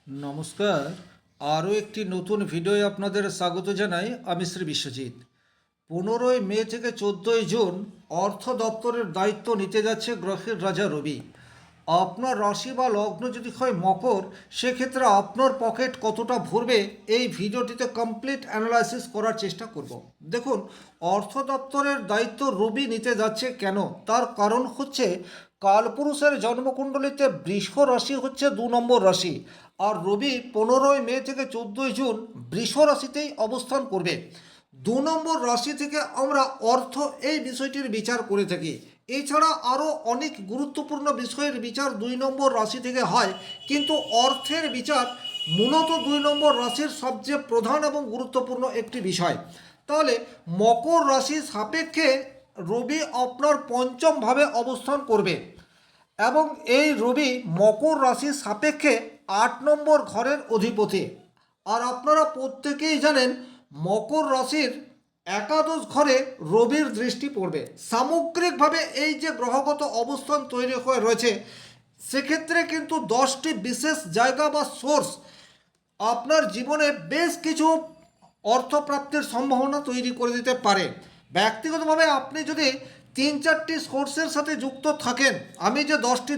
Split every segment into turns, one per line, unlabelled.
নমস্কার। আরও একটি নতুন ভিডিওয় আপনাদের স্বাগত জানাই। আমি শ্রী বিশ্বজিৎ। 15 মে থেকে 14 জুন অর্থ দপ্তরের দায়িত্ব নিতে যাচ্ছে গ্রহের রাজা রবি। আপনার রাশি বা লগ্ন যদি হয় মকর, সেক্ষেত্রে আপনার পকেট কতটা ভরবে এই ভিডিওটিতে কমপ্লিট অ্যানালাইসিস করার চেষ্টা করব। দেখুন, অর্থ দপ্তরের দায়িত্ব রবি নিতে যাচ্ছে কেন, তার কারণ হচ্ছে কালপুরুষের জন্মকুণ্ডলিতে বৃষ রাশি হচ্ছে 2 নম্বর রাশি, আর রবি 15 মে থেকে 14 জুন বৃষ রাশিতেই অবস্থান করবে। 2 নম্বর রাশি থেকে আমরা অর্থ এই বিষয়টির বিচার করে থাকি। এছাড়া আরও অনেক গুরুত্বপূর্ণ বিষয়ের বিচার 2 নম্বর রাশি থেকে হয়, কিন্তু অর্থের বিচার মূলত 2 নম্বর রাশির সবচেয়ে প্রধান এবং গুরুত্বপূর্ণ একটি বিষয়। তাহলে মকর রাশির সাপেক্ষে রবি আপনার পঞ্চম ভাবে অবস্থান করবে, এবং এই রবি মকর রাশির সাপেক্ষে 8 নম্বর ঘরের অধিপতি। আর আপনারা প্রত্যেকেই জানেন মকর রাশির একাদশ ঘরে রবির দৃষ্টি পড়বে। সামগ্রিকভাবে এই যে গ্রহগত অবস্থান তৈরি হয়ে রয়েছে, সেক্ষেত্রে কিন্তু 10টি বিশেষ জায়গা বা সোর্স আপনার জীবনে বেশ কিছু অর্থপ্রাপ্তির সম্ভাবনা তৈরি করে দিতে পারে। ব্যক্তিগতভাবে আপনি যদি 3-4টি সোর্সের সাথে যুক্ত থাকেন, আমি যে 10টি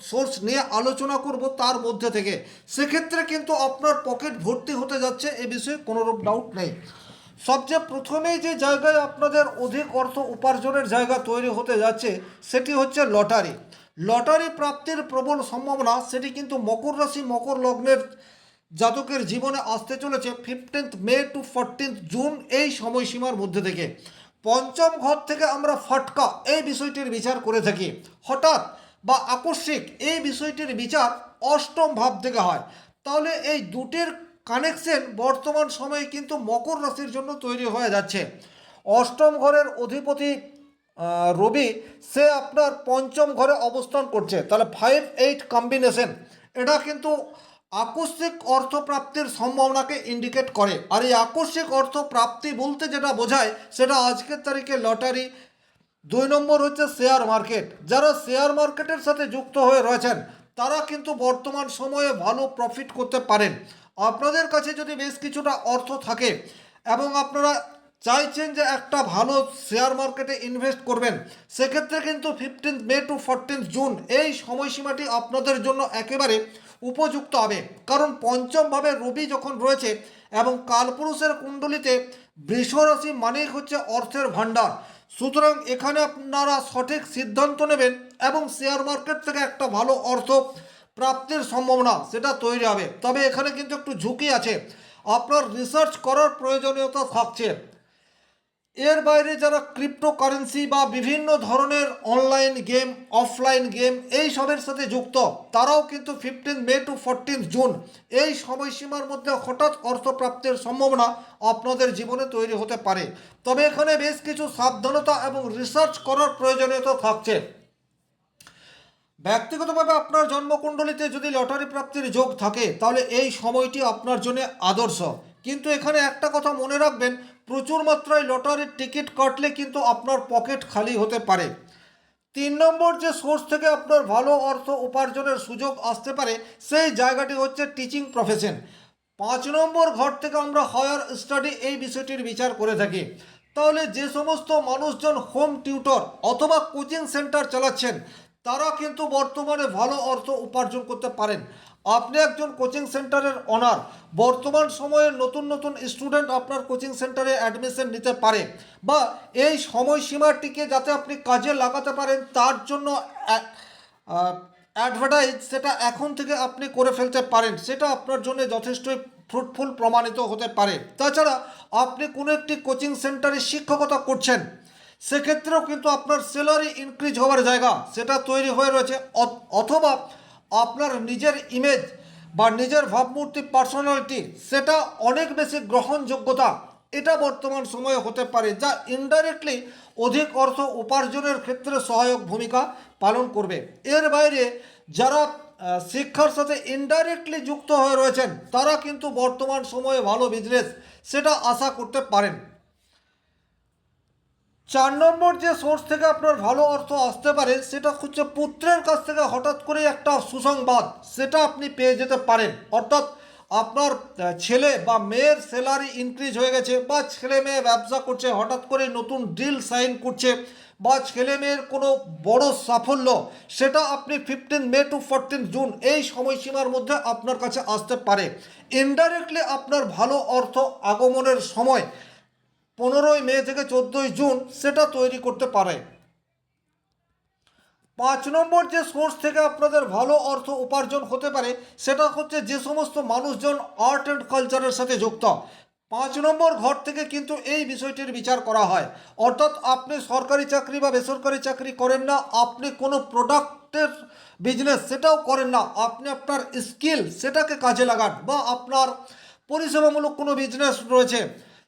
সোর্স নিয়ে আলোচনা করব তার মধ্যে থেকে, সেক্ষেত্রে কিন্তু আপনার পকেট ভর্তি হতে যাচ্ছে, এ বিষয়ে কোনোরূপ ডাউট নেই। সবচেয়ে প্রথমেই যে জায়গায় আপনাদের অধিক অর্থ উপার্জনের জায়গা তৈরি হতে যাচ্ছে, সেটি হচ্ছে লটারি। লটারি প্রাপ্তির প্রবল সম্ভাবনা, সেটি কিন্তু মকর রাশি মকর লগ্নের জাতকের জীবনে আসতে চলেছে 15 মে টু 14 জুন এই সময়সীমার মধ্যে থেকে। পঞ্চম ঘর থেকে আমরা ফটকা এই বিষয়টির বিচার করে থাকি। হঠাৎ বা আকস্মিক এই বিষয়টির বিচার অষ্টম ভাব থেকে হয়। তাহলে এই দুটির কানেকশন বর্তমান সময়ে কিন্তু মকর রাশির জন্য তৈরি হয়ে যাচ্ছে। অষ্টম ঘরের অধিপতি রবি, সে আপনার পঞ্চম ঘরে অবস্থান করছে। তাহলে 5-8 কম্বিনেশন, এটা কিন্তু আকস্মিক অর্থপ্রাপ্তির সম্ভাবনাকে ইন্ডিকেট করে। আর এই আকস্মিক অর্থপ্রাপ্তি বলতে যেটা বোঝায়, সেটা আজকের তারিখে লটারি। 2 নম্বর হচ্ছে শেয়ার মার্কেট। যারা শেয়ার মার্কেটের সাথে যুক্ত হয়ে রয়েছেন, তারা কিন্তু বর্তমান সময়ে ভালো প্রফিট করতে পারেন। আপনাদের কাছে যদি বেশ কিছুটা অর্থ থাকে এবং আপনারা চাইছেন যে একটা ভালো শেয়ার মার্কেটে ইনভেস্ট করবেন, সেক্ষেত্রে কিন্তু 15 মে টু 14 জুন এই সময়সীমাটি আপনাদের জন্য একেবারে উপযুক্ত হবে। কারণ পঞ্চমভাবে রবি যখন রয়েছে এবং কালপুরুষের কুণ্ডলিতে বৃষ রাশি মানেই হচ্ছে অর্থের ভাণ্ডার। সুতরাং এখানে আপনারা সঠিক সিদ্ধান্ত নেবেন এবং শেয়ার মার্কেট থেকে একটা ভালো অর্থ প্রাপ্তির সম্ভাবনা সেটা তৈরি হবে। তবে এখানে কিন্তু একটু ঝুঁকি আছে, আপনার রিসার্চ করার প্রয়োজনীয়তা থাকছে। এর বাইরে যারা ক্রিপ্টোকারেন্সি বা বিভিন্ন ধরনের অনলাইন গেম, অফলাইন গেম এই সবের সাথে যুক্ত, তারাও কিন্তু 15 মে টু 14 জুন এই সময়সীমার মধ্যে হঠাৎ অর্থপ্রাপ্তির সম্ভাবনা আপনাদের জীবনে তৈরি হতে পারে। তবে এখানে বেশ কিছু সাবধানতা এবং রিসার্চ করার প্রয়োজনীয়তা থাকছে। ব্যক্তিগতভাবে আপনার জন্মকুণ্ডলিতে যদি লটারি প্রাপ্তির যোগ থাকে, তাহলে এই সময়টি আপনার জন্য আদর্শ। কিন্তু এখানে একটা কথা মনে রাখবেন, প্রচুর মাত্রায় লটারির টিকিট কাটলে কিন্তু আপনার পকেট খালি হতে পারে। 3 নম্বর যে সোর্স থেকে আপনার ভালো অর্থ উপার্জনের সুযোগ আসতে পারে, সেই জায়গাটি হচ্ছে টিচিং প্রফেশন। 5 নম্বর ঘর থেকে আমরা হায়ার স্টাডি এই বিষয়টির বিচার করে থাকি। তাহলে যে সমস্ত মানুষজন হোম টিউটর অথবা কোচিং সেন্টার চালাচ্ছেন, তারা কিন্তু বর্তমানে ভালো অর্থ উপার্জন করতে পারেন। আপনি একজন কোচিং সেন্টারের অনার, বর্তমান সময়ে নতুন নতুন স্টুডেন্ট আপনার কোচিং সেন্টারে অ্যাডমিশন নিতে পারে, বা এই সময়সীমাটিকে যাতে আপনি কাজে লাগাতে পারেন তার জন্য অ্যাডভার্টাইজ সেটা এখন থেকে আপনি করে ফেলতে পারেন। সেটা আপনার জন্য যথেষ্টই ফ্রুটফুল প্রমাণিত হতে পারে। তাছাড়া আপনি কোনো একটি কোচিং সেন্টারে শিক্ষকতা করছেন, সেক্ষেত্রেও কিন্তু আপনার স্যালারি ইনক্রিজ হওয়ার জায়গা সেটা তৈরি হয়ে রয়েছে। অথবা আপনার নিজের ইমেজ বা নিজের ভাবমূর্তি, পার্সোনালিটি, সেটা অনেক বেশি গ্রহণযোগ্যতা এটা বর্তমান সময়ে হতে পারে, যা ইনডাইরেক্টলি অধিক অর্থ উপার্জনের ক্ষেত্রে সহায়ক ভূমিকা পালন করবে। এর বাইরে যারা শিক্ষার সাথে ইনডাইরেক্টলি যুক্ত হয়ে রয়েছেন, তারা কিন্তু বর্তমান সময়ে ভালো বিজনেস সেটা আশা করতে পারেন। 4 নম্বর যে সোর্স থেকে আপনার ভালো অর্থ আসতে পারে সেটা হচ্ছে পুত্রের কাছ থেকে হঠাৎ করে একটা সুসংবাদ সেটা আপনি পেয়ে যেতে পারেন। অর্থাৎ আপনার ছেলে বা মেয়ের স্যালারি ইনক্রিজ হয়ে গেছে, বা ছেলে মেয়ে ব্যবসা করছে হঠাৎ করে নতুন ডিল সাইন করছে, বা ছেলে মেয়ের কোনো বড় সাফল্য সেটা আপনি 15 মে টু 14 জুন এই সময়সীমার মধ্যে আপনার কাছে আসতে পারে। ইনডাইরেক্টলি আপনার ভালো অর্থ আগমনের সময় 15 মে থেকে 14 জুন সেটা তৈরি করতে পারে। 5 নম্বর যে সোর্স থেকে আপনাদের ভালো অর্থ উপার্জন হতে পারে সেটা হচ্ছে যে সমস্ত মানুষজন আর্ট অ্যান্ড কালচারের সাথে যুক্ত। 5 নম্বর ঘর থেকে কিন্তু এই বিষয়টির বিচার করা হয়। অর্থাৎ আপনি সরকারি চাকরি বা বেসরকারি চাকরি করেন না, আপনি কোনো প্রোডাক্টের বিজনেস সেটাও করেন না, আপনি আপনার স্কিল সেটাকে কাজে লাগান, বা আপনার পরিষেবামূলক কোনো বিজনেস রয়েছে,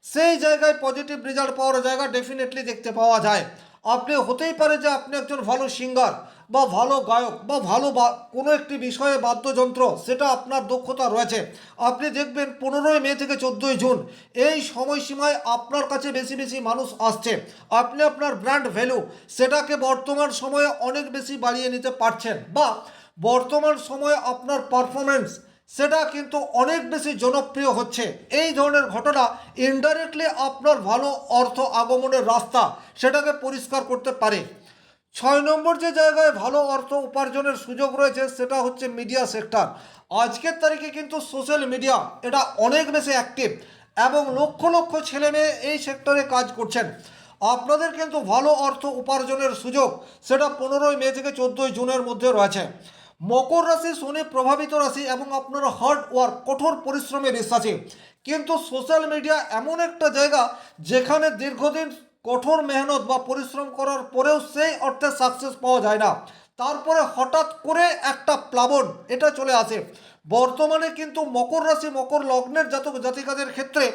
সেই জায়গায় পজিটিভ রেজাল্ট পাওয়ার জায়গা ডেফিনেটলি দেখতে পাওয়া যায়। আপনি হতেই পারে যে আপনি একজন ভালো সিঙ্গার বা ভালো গায়ক বা ভালো কোনো একটি বিষয়ে বাদ্যযন্ত্র সেটা আপনার দক্ষতা রয়েছে। আপনি দেখবেন 15 মে থেকে 14 জুন এই সময়সীমায় আপনার কাছে বেশি বেশি মানুষ আসছে। আপনি আপনার ব্র্যান্ড ভ্যালু সেটাকে বর্তমান সময়ে অনেক বেশি বাড়িয়ে নিতে পারছেন, বা বর্তমান সময়ে আপনার পারফরমেন্স সেটা কিন্তু অনেক বেশি জনপ্রিয় হচ্ছে। এই ধরনের ঘটনা ইনডাইরেক্টলি আপনার ভালো অর্থ আগমনের রাস্তা সেটাকে পরিষ্কার করতে পারে। 6 নম্বর যে জায়গায় ভালো অর্থ উপার্জনের সুযোগ রয়েছে সেটা হচ্ছে মিডিয়া সেক্টর। আজকের তারিখে কিন্তু সোশ্যাল মিডিয়া এটা অনেক বেশি অ্যাক্টিভ, এবং লক্ষ লক্ষ ছেলে মেয়ে এই সেক্টরে কাজ করছেন। আপনাদের কিন্তু ভালো অর্থ উপার্জনের সুযোগ সেটা 15 মে থেকে 14 জুনের মধ্যে রয়েছে। মকর রাশি শনি প্রভাবিত রাশি, এবং আপনারা হার্ড ওয়ার্ক কঠোর পরিশ্রমে বিশ্বাসী, কিন্তু সোশ্যাল মিডিয়া এমন একটা জায়গা যেখানে দীর্ঘদিন কঠোর মেহনত বা পরিশ্রম করার পরেও সেই অর্থে সাকসেস পাওয়া যায় না, তারপরে হঠাৎ করে একটা প্লাবন এটা চলে আসে। বর্তমানে কিন্তু মকর রাশি মকর লগ্নের জাতক জাতিকাদের ক্ষেত্রে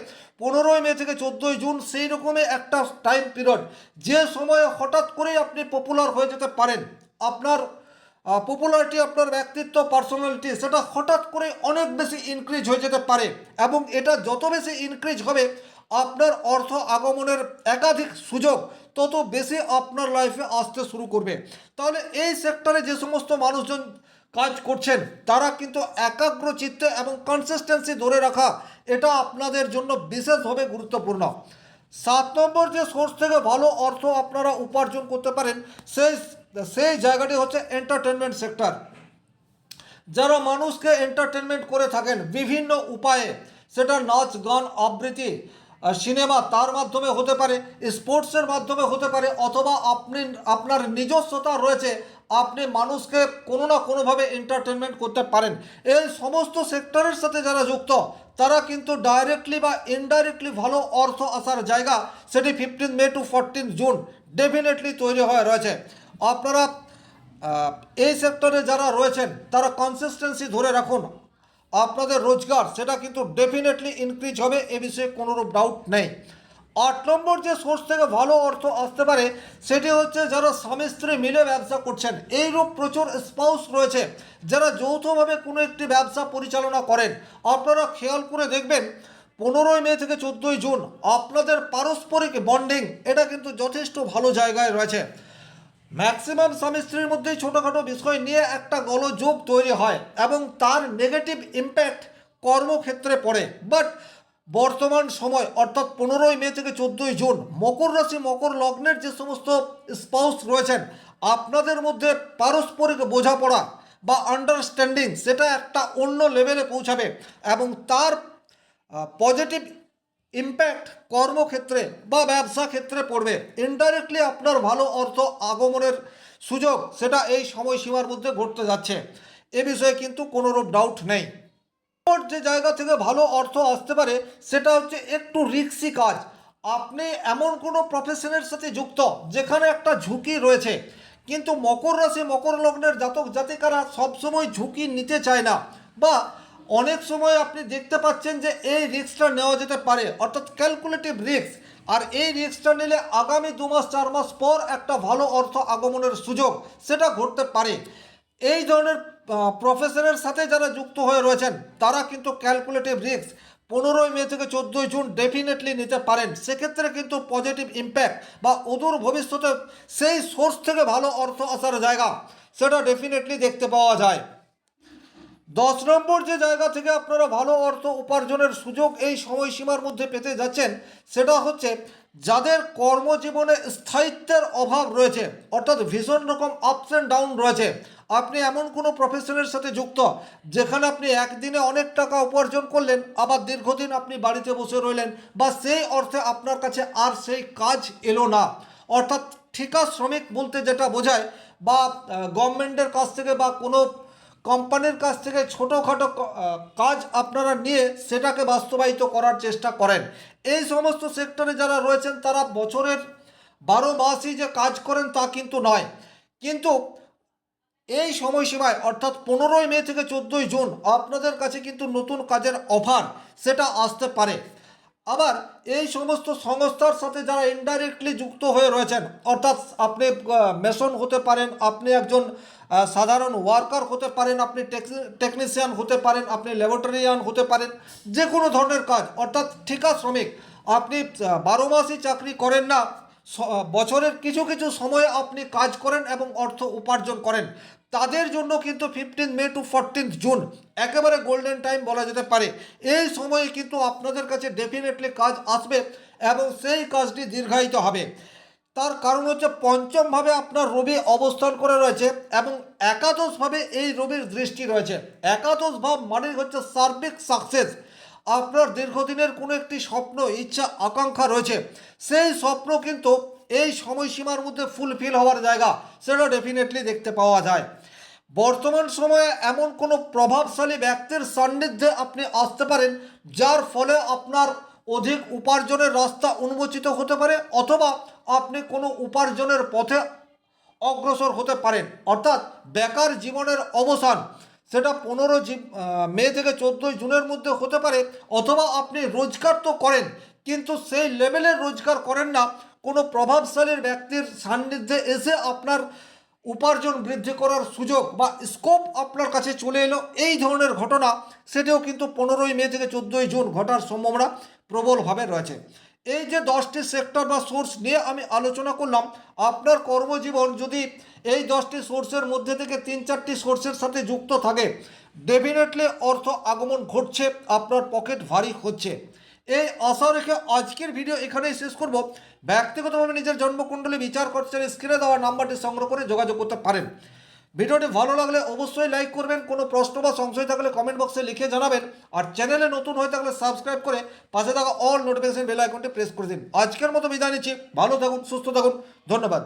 15 মে থেকে 14 জুন সেই রকমই একটা টাইম পিরিয়ড, যে সময়ে হঠাৎ করেই আপনি পপুলার হয়ে যেতে পারেন। আপনার পপুলারিটি, আপনার ব্যক্তিত্ব, পার্সোনালিটি সেটা হঠাৎ করে অনেক বেশি ইনক্রিজ হয়ে যেতে পারে, এবং এটা যত বেশি ইনক্রিজ হবে আপনার অর্থ আগমনের একাধিক সুযোগ তত বেশি আপনার লাইফে আসতে শুরু করবে। তাহলে এই সেক্টরে যে সমস্ত মানুষজন কাজ করছেন তারা কিন্তু একাগ্র চিত্তে এবং কনসিস্টেন্সি ধরে রাখা এটা আপনাদের জন্য বিশেষভাবে গুরুত্বপূর্ণ। 7 নম্বর যে সোর্স থেকে ভালো অর্থ আপনারা উপার্জন করতে পারেন সেই সেই জায়গাটি হচ্ছে এন্টারটেনমেন্ট সেক্টর। যারা মানুষকে এন্টারটেনমেন্ট করে থাকেন বিভিন্ন উপায়ে, সেটা নাচ গান আবৃত্তি সিনেমা তার মাধ্যমে হতে পারে, স্পোর্টসের মাধ্যমে হতে পারে, অথবা আপনি আপনার নিজস্বতা রয়েছে, আপনি মানুষকে কোনো না কোনোভাবে এন্টারটেনমেন্ট করতে পারেন। এই সমস্ত সেক্টরের সাথে যারা যুক্ত তারা কিন্তু ডাইরেক্টলি বা ইনডাইরেক্টলি ভালো অর্থ আসার জায়গা সেটি 15 মে টু 14 জুন ডেফিনেটলি তৈরি হয়ে রয়েছে। আপনারা এই সেক্টরে যারা রয়েছেন তারা কনসিস্টেন্সি ধরে রাখুন, আপনাদের রোজগার সেটা কিন্তু ডেফিনেটলি ইনক্রিজ হবে, এ বিষয়ে কোনোরূপ ডাউট নেই। 8 নম্বর যে সোর্স থেকে ভালো অর্থ আসতে পারে সেটি হচ্ছে যারা স্বামী স্ত্রী মিলে ব্যবসা করছেন। এইরূপ প্রচুর স্পাউস রয়েছে যারা যৌথভাবে কোনো একটি ব্যবসা পরিচালনা করেন। আপনারা খেয়াল করে দেখবেন 15 মে থেকে 14 জুন আপনাদের পারস্পরিক বন্ডিং এটা কিন্তু যথেষ্ট ভালো জায়গায় রয়েছে। ম্যাক্সিমাম স্বামী স্ত্রীর মধ্যেই ছোটোখাটো বিষয় নিয়ে একটা গোলযোগ তৈরি হয়, এবং তার নেগেটিভ ইম্প্যাক্ট কর্মক্ষেত্রে পড়ে। বাট বর্তমান সময় অর্থাৎ 15 মে থেকে 14 জুন মকর রাশি মকর লগ্নের যে সমস্ত স্পাউস রয়েছেন আপনাদের মধ্যে পারস্পরিক বোঝাপড়া বা আন্ডারস্ট্যান্ডিং সেটা একটা অন্য লেভেলে পৌঁছাবে, এবং তার পজিটিভ ইম্প্যাক্ট কর্মক্ষেত্রে বা ব্যবসা ক্ষেত্রে পড়বে। ইনডাইরেক্টলি আপনার ভালো অর্থ আগমনের সুযোগ সেটা এই সময়সীমার মধ্যে ঘটতে যাচ্ছে, এ বিষয়ে কিন্তু কোনোরূপ ডাউট নেই। যে জায়গা থেকে ভালো অর্থ আসতে পারে সেটা হচ্ছে একটু রিস্কি কাজ। আপনি এমন কোনো প্রফেশনের সাথে যুক্ত যেখানে একটা ঝুঁকি রয়েছে, কিন্তু মকর রাশি মকর লগ্নের জাতক জাতিকারা সবসময় ঝুঁকি নিতে চায় না, বা অনেক সময় আপনি দেখতে পাচ্ছেন যে এই রিস্কটা নেওয়া যেতে পারে, অর্থাৎ ক্যালকুলেটিভ রিস্ক। আর এই রিস্কটা নিলে আগামী 2 মাস 4 মাস পর একটা ভালো অর্থ আগমনের সুযোগ সেটা ঘটতে পারে। এই ধরনের প্রফেশনের সাথে যারা যুক্ত হয়ে রয়েছেন তারা কিন্তু ক্যালকুলেটিভ রিস্ক 15 মে থেকে 14 জুন ডেফিনেটলি নিতে পারেন। সেক্ষেত্রে কিন্তু পজিটিভ ইম্প্যাক্ট বা অদূর ভবিষ্যতে সেই সোর্স থেকে ভালো অর্থ আসার জায়গা সেটা ডেফিনেটলি দেখতে পাওয়া যায়। 10 নম্বর যে জায়গা থেকে আপনারা ভালো অর্থ উপার্জনের সুযোগ এই সময়সীমার মধ্যে পেতে যাচ্ছেন সেটা হচ্ছে যাদের কর্মজীবনে স্থায়িত্বের অভাব রয়েছে, অর্থাৎ ভীষণ রকম আপস অ্যান্ড ডাউন রয়েছে। আপনি এমন কোনো প্রফেশনের সাথে যুক্ত যেখানে আপনি একদিনে অনেক টাকা উপার্জন করলেন, আবার দীর্ঘদিন আপনি বাড়িতে বসে রইলেন, বা সেই অর্থে আপনার কাছে আর সেই কাজ এলো না। অর্থাৎ ঠিকা শ্রমিক বলতে যেটা বোঝায়, বা গভর্নমেন্টের কাছ থেকে বা কোনো কোম্পানির কাছ থেকে ছোটোখাটো কাজ আপনারা নিয়ে সেটাকে বাস্তবায়িত করার চেষ্টা করেন। এই সমস্ত সেক্টরে যারা রয়েছেন তারা বছরের 12 মাসই যে কাজ করেন তা কিন্তু নয়, কিন্তু এই সময়সীমায় অর্থাৎ 15 মে থেকে 14 জুন আপনাদের কাছে কিন্তু নতুন কাজের অফার সেটা আসতে পারে। আবার এই সমস্ত সংস্থার সাথে যারা ইনডাইরেক্টলি যুক্ত হয়ে রয়েছেন, অর্থাৎ আপনি মেশন হতে পারেন, আপনি একজন সাধারণ ওয়ার্কার হতে পারেন, আপনি টেকনিশিয়ান হতে পারেন, আপনি ল্যাবরেটরিয়ান হতে পারেন, যে কোনো ধরনের কাজ, অর্থাৎ ঠিকা শ্রমিক। আপনি 12 মাসই চাকরি করেন না, বছরের কিছু কিছু সময়ে আপনি কাজ করেন এবং অর্থ উপার্জন করেন, তাদের জন্য কিন্তু 15 মে টু 14 জুন একেবারে গোল্ডেন টাইম বলা যেতে পারে। এই সময়ে কিন্তু আপনাদের কাছে ডেফিনেটলি কাজ আসবে এবং সেই কাজটি দীর্ঘায়িত হবে। তার কারণ হচ্ছে পঞ্চমভাবে আপনার রবি অবস্থান করে রয়েছে এবং একাদশভাবে এই রবির দৃষ্টি রয়েছে। একাদশ ভাব মানে হচ্ছে সার্বিক সাকসেস। আপনার দীর্ঘদিনের কোনো একটি স্বপ্ন, ইচ্ছা, আকাঙ্ক্ষা রয়েছে, সেই স্বপ্ন কিন্তু এই সময়সীমার মধ্যে ফুলফিল হওয়ার জায়গা সেটা ডেফিনেটলি দেখতে পাওয়া যায়। বর্তমান সময়ে এমন কোনো প্রভাবশালী ব্যক্তির সান্নিধ্যে আপনি আসতে পারেন যার ফলে আপনার অধিক উপার্জনের রাস্তা উন্মোচিত হতে পারে, অথবা আপনি কোনো উপার্জনের পথে অগ্রসর হতে পারেন। অর্থাৎ বেকার জীবনের অবসান সেটা 15 মে থেকে 14 জুনের মধ্যে হতে পারে, অথবা আপনি রোজগার তো করেন কিন্তু সেই লেভেলের রোজগার করেন না, কোনো প্রভাবশালী ব্যক্তির সান্নিধ্যে এসে আপনার উপার্জন বৃদ্ধি করার সুযোগ বা স্কোপ আপনার কাছে চলে এলো। এই ধরনের ঘটনা সেটাও কিন্তু 15 মে থেকে 14 জুন ঘটার সম্ভাবনা প্রবলভাবে রয়েছে। এই যে 10টি সেক্টর বা সোর্স নিয়ে আমি আলোচনা করলাম, আপনার কর্মজীবন যদি এই 10টি সোর্সের মধ্যে থেকে 3-4টি সোর্সের সাথে যুক্ত থাকে, ডেফিনেটলি অর্থ আগমন ঘটছে, আপনার পকেট ভারী হচ্ছে। এই আশা রেখে আজকের ভিডিও এখানেই শেষ করব। ব্যক্তিগতভাবে নিজের জন্মকুণ্ডলী বিচার করছেন, স্ক্রিনে দেওয়া নাম্বারটি সংগ্রহ করে যোগাযোগ করতে পারেন। ভিডিওটি ভালো লাগলে অবশ্যই লাইক করবেন, কোনো প্রশ্ন বা সংশয় থাকলে কমেন্ট বক্সে লিখে জানাবেন, আর চ্যানেলে নতুন হয়ে থাকলে সাবস্ক্রাইব করে পাশে থাকা অল নোটিফিকেশন বেল আইকনটি প্রেস করে দিন। আজকের মতো বিদায় নিচ্ছি, ভালো থাকুন, সুস্থ থাকুন, ধন্যবাদ।